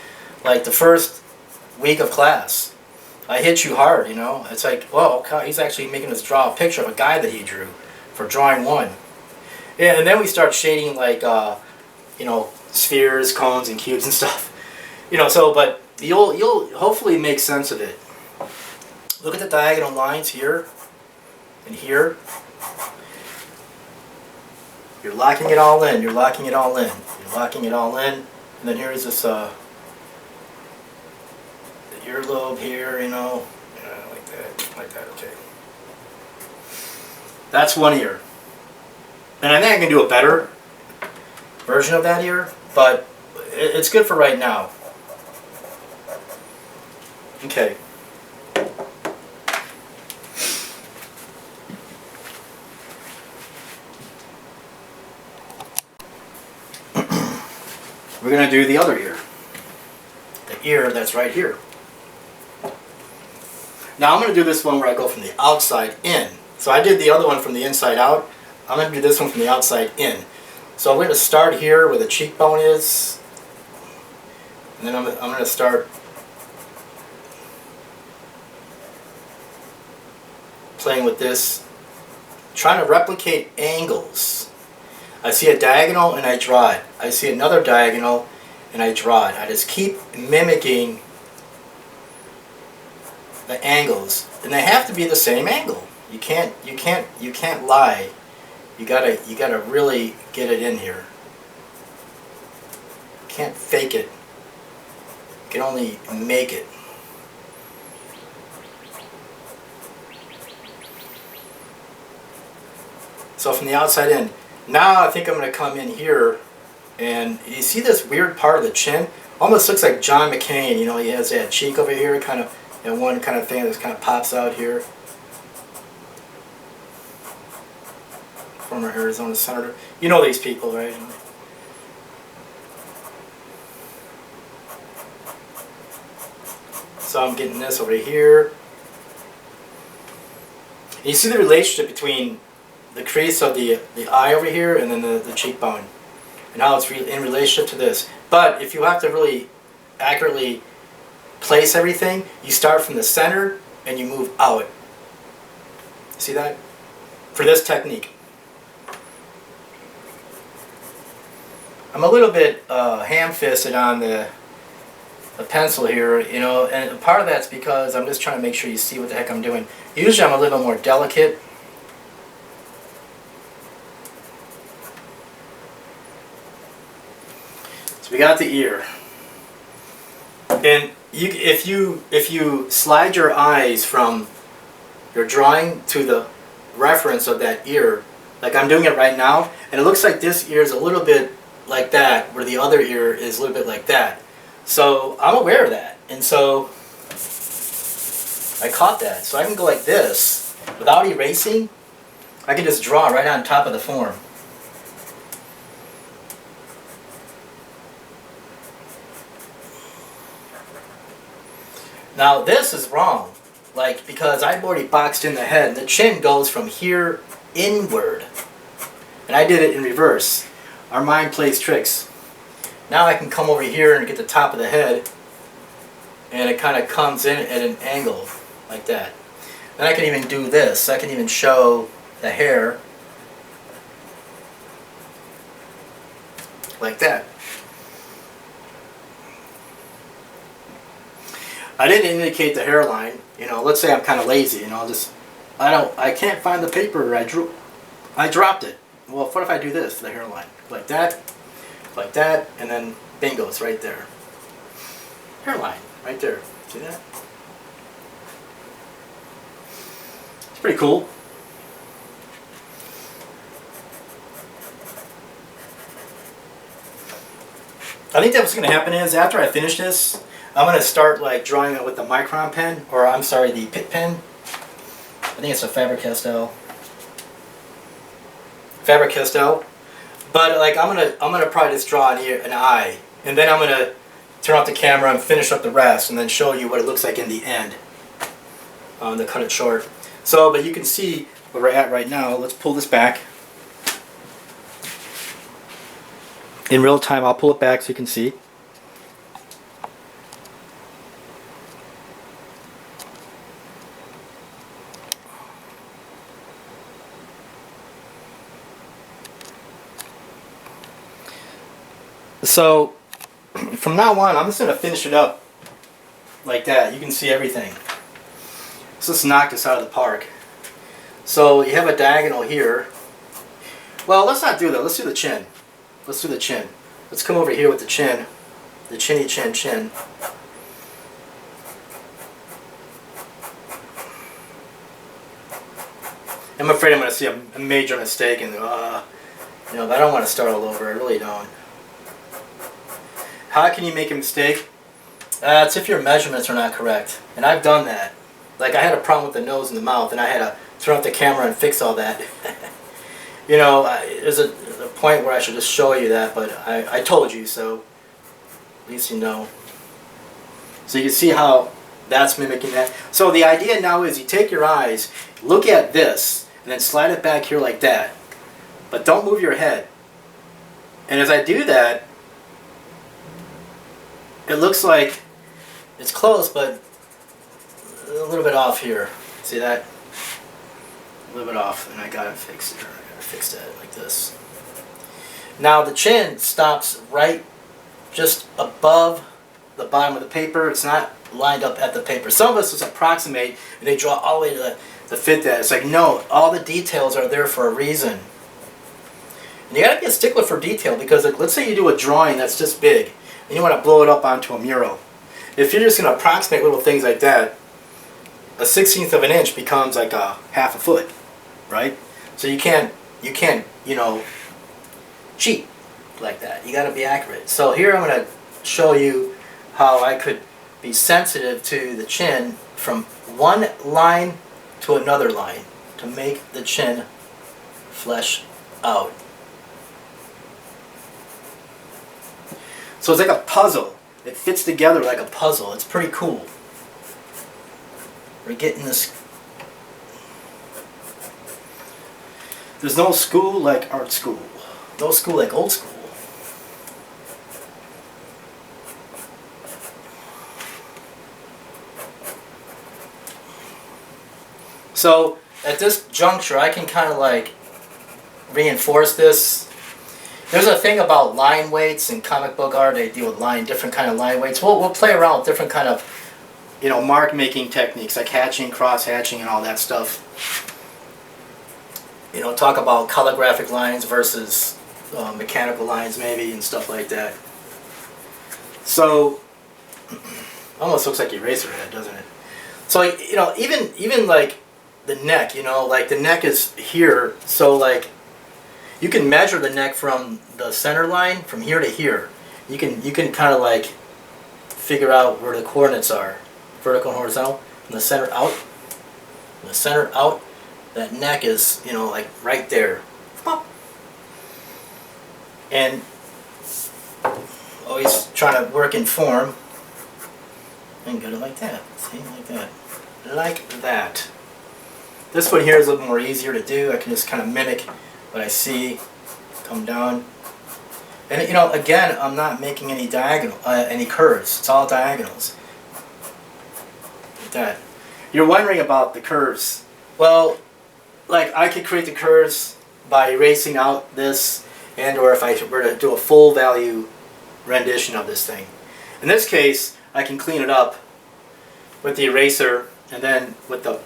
Like the first week of class, I hit you hard, you know. It's like, whoa, he's actually making us draw a picture of a guy that he drew for drawing one. Yeah, and then we start shading like, you know, spheres, cones, and cubes and stuff. You know, so, but you'll hopefully make sense of it. Look at the diagonal lines here and here. You're locking it all in. You're locking it all in. You're locking it all in. And then here's this the earlobe here, you know, like that. Okay. That's one ear. And I think I can do a better version of that ear, but it's good for right now. Okay. We're going to do the other ear. The ear that's right here. Now I'm going to do this one where I go from the outside in. So I did the other one from the inside out. I'm going to do this one from the outside in. So I'm going to start here where the cheekbone is. And then I'm going to start playing with this, trying to replicate angles. I see a diagonal and I draw it. I see another diagonal and I draw it. I just keep mimicking the angles, and they have to be the same angle. You can't lie. You gotta really get it in here. You can't fake it. You can only make it. So from the outside in. Now I think I'm going to come in here, and you see this weird part of the chin? Almost looks like John McCain. You know, he has that cheek over here, kind of, and one kind of thing that kind of pops out here. Former Arizona senator. You know these people, right? So I'm getting this over here. And you see the relationship between the crease of the eye over here and then the cheekbone, and how it's in relationship to this. But if you have to really accurately place everything, you start from the center and you move out. See that? For this technique. I'm a little bit ham-fisted on the pencil here, you know, and part of that's because I'm just trying to make sure you see what the heck I'm doing. Usually I'm a little more delicate. So we got the ear, and if you slide your eyes from your drawing to the reference of that ear, like I'm doing it right now, and it looks like this ear is a little bit like that, where the other ear is a little bit like that. So I'm aware of that, and so I caught that. So I can go like this without erasing. I can just draw right on top of the form. Now this is wrong, like, because I've already boxed in the head, and the chin goes from here inward. And I did it in reverse. Our mind plays tricks. Now I can come over here and get the top of the head, and it kind of comes in at an angle, like that. Then I can even do this. I can even show the hair, like that. I didn't indicate the hairline. You know, let's say I'm kind of lazy. You know, I can't find the paper. I dropped it. Well, what if I do this to the hairline, like that, and then bingo, it's right there. Hairline, right there. See that? It's pretty cool. I think that what's going to happen is after I finish this, I'm going to start like drawing it with the Micron pen, or I'm sorry, the Pitt pen. I think it's a Faber-Castell. But like I'm gonna probably just draw an eye, and then I'm gonna turn off the camera and finish up the rest, and then show you what it looks like in the end. To cut it short. So, but you can see where we're at right now. Let's pull this back. in real time. I'll pull it back so you can see. So from now on, I'm just going to finish it up like that. You can see everything. So let's knock this out of the park. So you have a diagonal here. Well, let's not do that. Let's do the chin. Let's do the chin. Let's come over here with the chin. The chinny chin chin. I'm afraid I'm going to see a major mistake, and you know, but I don't want to start all over. I really don't. How can you make a mistake? It's if your measurements are not correct, and I've done that. Like, I had a problem with the nose and the mouth, and I had to turn off the camera and fix all that. You know, there's a point where I should just show you that, but I told you, so at least you know. So you can see how that's mimicking that. So the idea now is you take your eyes, look at this, and then slide it back here like that. But don't move your head. And as I do that, it looks like it's close, but a little bit off here. See that? A little bit off, and I got it fixed there. I got to fix that like this. Now the chin stops right just above the bottom of the paper. It's not lined up at the paper. Some of us just approximate, and they draw all the way to fit that. It's like, no, all the details are there for a reason. And you got to be a stickler for detail, because like, let's say you do a drawing that's just big, and you want to blow it up onto a mural. If you're just going to approximate little things like that, a 1/16 of an inch becomes like a half a foot, right? So you can't, you know, cheat like that. You got to be accurate. So here I'm going to show you how I could be sensitive to the chin from one line to another line to make the chin flesh out. So it's like a puzzle. It fits together like a puzzle. It's pretty cool. We're getting this. There's no school like art school. No school like old school. So at this juncture, I can kind of like reinforce this. There's a thing about line weights in comic book art. They deal with different kind of line weights. We'll play around with different kind of, you know, mark making techniques like hatching, cross hatching, and all that stuff. You know, talk about calligraphic lines versus mechanical lines maybe, and stuff like that. So almost looks like Eraserhead, doesn't it? So, you know, even like the neck, you know, like the neck is here, so like you can measure the neck from the center line from here to here. You can kind of like figure out where the coordinates are, vertical and horizontal, from the center out. From the center out, that neck is, you know, like right there. And always trying to work in form and get it like that. See, like that, like that. This one here is a little more easier to do. I can just kind of mimic what I see, come down. And you know, again, I'm not making any any curves. It's all diagonals. Like that. You're wondering about the curves. Well, like I could create the curves by erasing out this, and or if I were to do a full value rendition of this thing. In this case, I can clean it up with the eraser, and then with the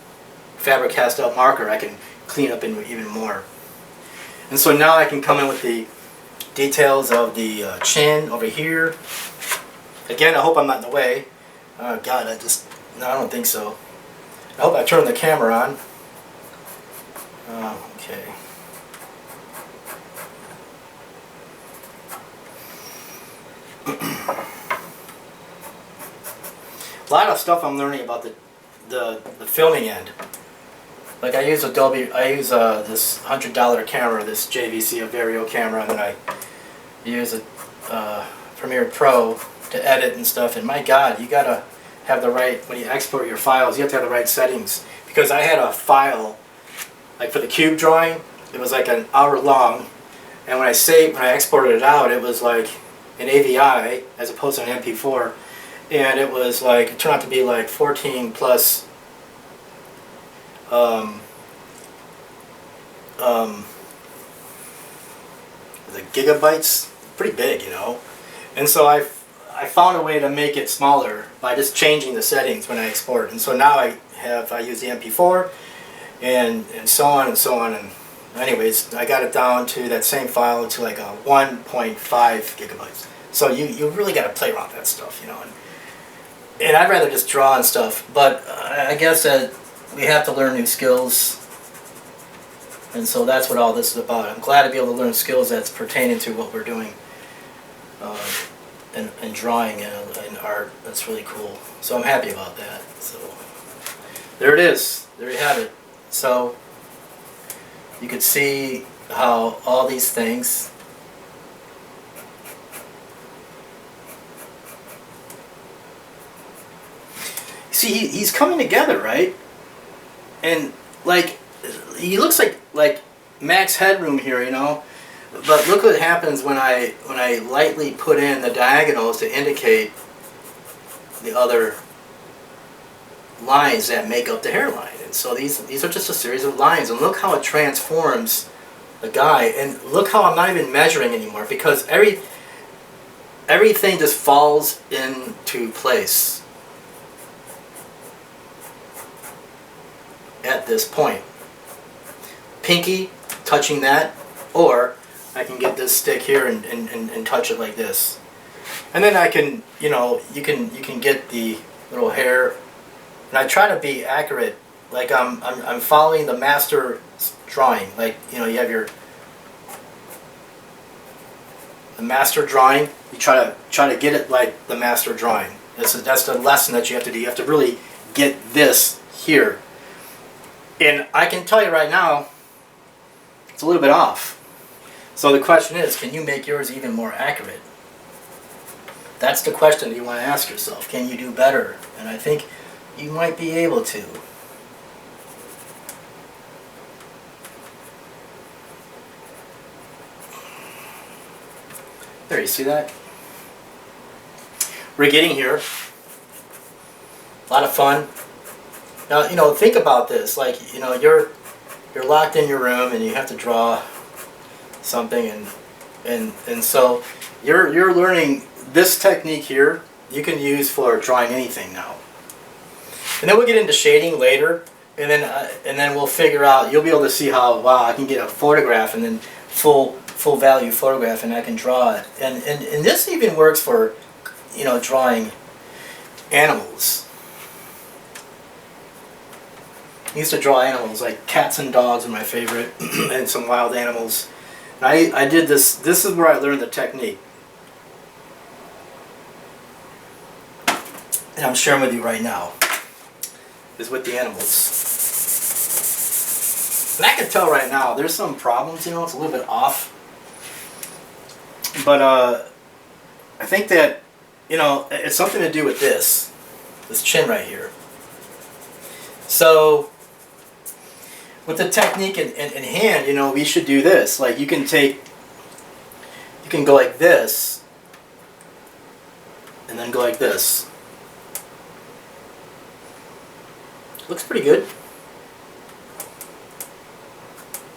fabric cast out marker, I can clean up even more. And so now I can come in with the details of the chin over here. Again, I hope I'm not in the way. Oh God, no, I don't think so. I hope I turned the camera on. Okay. A lot of stuff I'm learning about the filming end. Like I use this $100 camera, this JVC Vario camera, and then I use a Premiere Pro to edit and stuff. And my God, you gotta have the right, when you export your files, you have to have the right settings. Because I had a file, like for the cube drawing, it was like an hour long, And when I exported it out, it was like an AVI as opposed to an MP4, and it was like, it turned out to be like 14 plus the gigabytes, pretty big, you know. And so I found a way to make it smaller by just changing the settings when I export. And so now I use the MP4 and so on and so on. And anyways, I got it down to that same file to like a 1.5 gigabytes. So you really got to play around with that stuff, you know. And I'd rather just draw and stuff, but I guess that we have to learn new skills. And so that's what all this is about. I'm glad to be able to learn skills that's pertaining to what we're doing in drawing and art. That's really cool. So I'm happy about that. So there it is. There you have it. So you can see how all these things see, he's coming together, right? And like, he looks like max headroom here, you know. But look what happens when I lightly put in the diagonals to indicate the other lines that make up the hairline. And so these are just a series of lines. And look how it transforms the guy. And look how I'm not even measuring anymore, because everything just falls into place at this point. Pinky touching that, or I can get this stick here and touch it like this. And then I can, you know, you can get the little hair. And I try to be accurate, like I'm following the master drawing. Like, you know, you have the master drawing. You try to get it like the master drawing. That's the lesson that you have to do. You have to really get this here. And I can tell you right now, it's a little bit off. So the question is, can you make yours even more accurate? That's the question you want to ask yourself. Can you do better? And I think you might be able to. There, you see that? We're getting here. A lot of fun. Now, you know, think about this. Like, you know, you're locked in your room and you have to draw something, and so you're learning this technique here. You can use for drawing anything now. And then we'll get into shading later, and then we'll figure out. You'll be able to see how, wow, I can get a photograph and then full value photograph, and I can draw it. And this even works for, you know, drawing animals. I used to draw animals, like cats and dogs are my favorite, and some wild animals. And I did this. This is where I learned the technique. And I'm sharing with you right now, is with the animals. And I can tell right now, there's some problems, you know, it's a little bit off. But I think that, you know, it's something to do with this chin right here. So with the technique in hand, you know, we should do this. Like, you can go like this, and then go like this. Looks pretty good.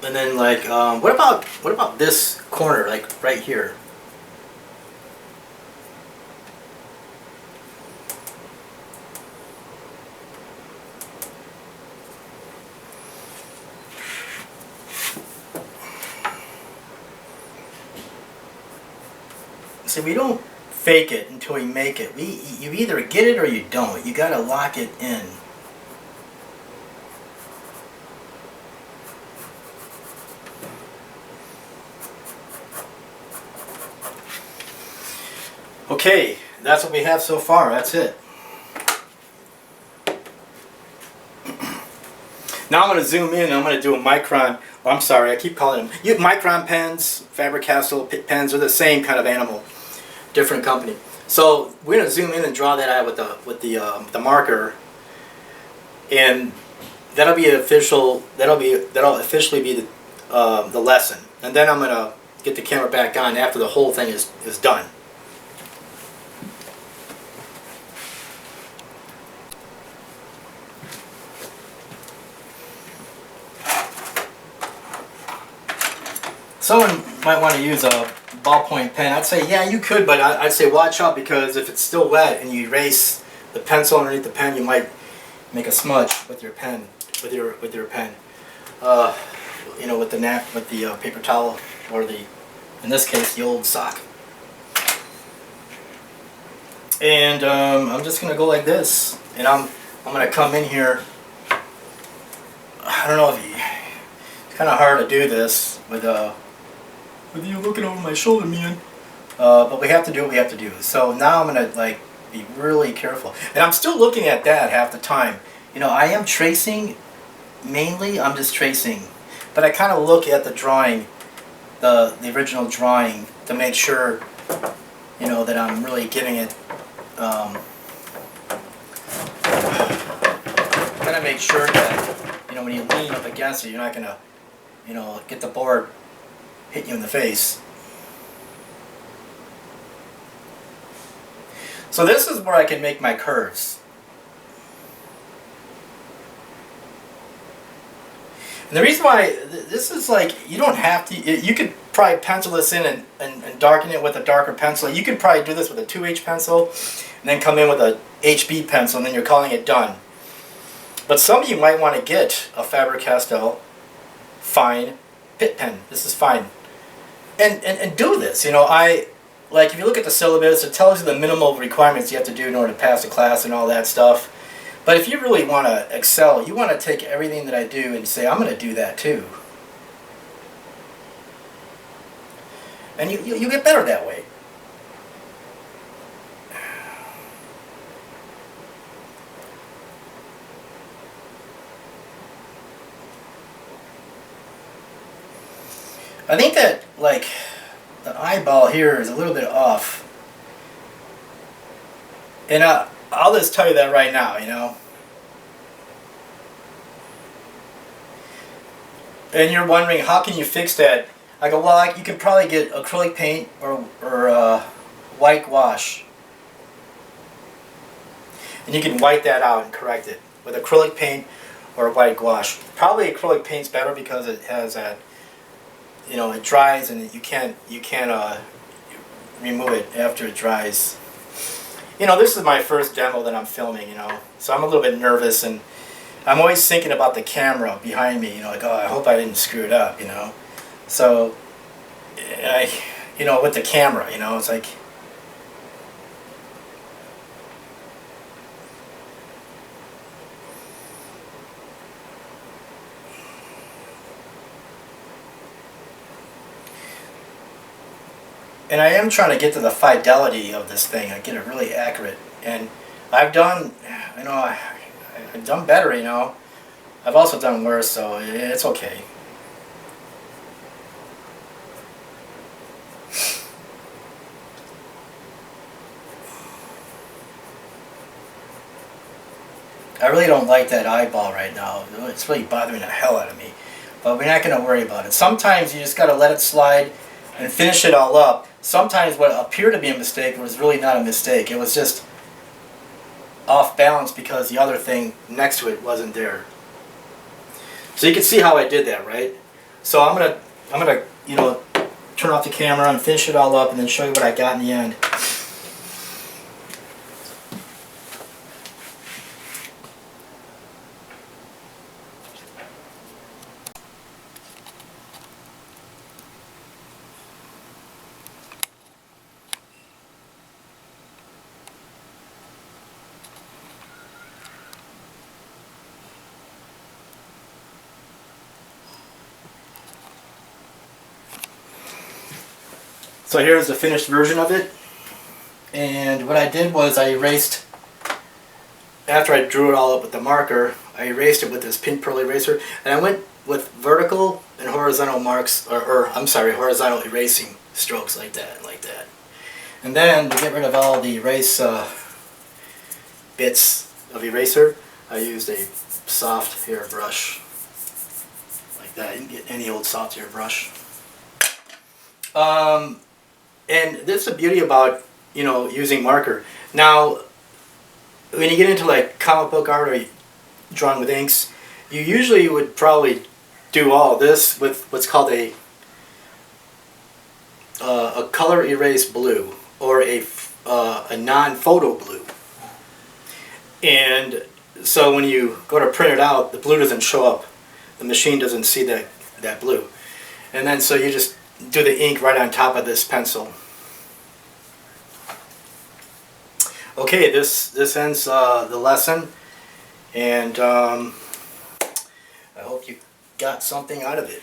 And then, like, what about this corner, like right here? So we don't fake it until we make it. You either get it or you don't. You gotta lock it in. Okay, that's what we have so far. That's it. Now I'm going to zoom in and I'm going to do a micron. Oh, I'm sorry, I keep calling them. Micron pens, Faber-Castell pens are the same kind of animal. Different company. So we're going to zoom in and draw that out with the marker, and that'll be official. That'll officially be the lesson. And then I'm going to get the camera back on after the whole thing is done. Someone might want to use a ballpoint pen. I'd say, yeah, you could, but I'd say watch out, because if it's still wet and you erase the pencil underneath the pen, you might make a smudge with your pen, with your pen. You know, with the paper towel, or in this case, the old sock. And I'm just gonna go like this, and I'm gonna come in here. I don't know if it's kind of hard to do this with you looking over my shoulder, man. But we have to do what we have to do. So now I'm gonna like be really careful, and I'm still looking at that half the time. You know, I am tracing mainly. I'm just tracing, but I kind of look at the drawing, the original drawing, to make sure, you know, that I'm really giving it. Kind of make sure that, you know, when you lean up against it, you're not gonna, you know, get the board hit you in the face. So this is where I can make my curves. And the reason why this is like, you don't have to, you could probably pencil this in and darken it with a darker pencil. You could probably do this with a 2H pencil and then come in with a HB pencil, and then you're calling it done. But some of you might want to get a Faber-Castell fine pit pen. This is fine. And do this. You know, like if you look at the syllabus, it tells you the minimal requirements you have to do in order to pass the class and all that stuff. But if you really want to excel, you want to take everything that I do and say, I'm going to do that too. And you get better that way. I think that, like, the eyeball here is a little bit off. And I'll just tell you that right now, you know. And you're wondering, how can you fix that? I go, well, you could probably get acrylic paint or white wash. And you can white that out and correct it with acrylic paint or white gouache. Probably acrylic paint's better because it has that, you know, it dries and you can't remove it after it dries. You know, this is my first demo that I'm filming, you know, so I'm a little bit nervous, and I'm always thinking about the camera behind me, you know, like, oh, I hope I didn't screw it up, you know. So, you know, with the camera, you know, it's like, and I am trying to get to the fidelity of this thing. I get it really accurate, and I've done, you know, I've done better, you know. I've also done worse, so it's okay. I really don't like that eyeball right now. It's really bothering the hell out of me. But we're not going to worry about it. Sometimes you just got to let it slide and finish it all up. Sometimes what appeared to be a mistake was really not a mistake. It was just off balance because the other thing next to it wasn't there. So you can see how I did that, right? So I'm gonna you know, turn off the camera and finish it all up and then show you what I got in the end. So here's the finished version of it, and what I did was I erased, after I drew it all up with the marker, I erased it with this pin pearl eraser, and I went with vertical and horizontal marks, or I'm sorry, horizontal erasing strokes like that, And then to get rid of all the erase bits of eraser, I used a soft hair brush like that. You can get any old soft hair brush. And that's the beauty about, using marker. Now, when you get into like comic book art or drawing with inks, you usually would probably do all this with what's called a color erase blue, or a non-photo blue. And so when you go to print it out, the blue doesn't show up. The machine doesn't see that blue. And then so you just do the ink right on top of this pencil. Okay, this ends the lesson, and I hope you got something out of it.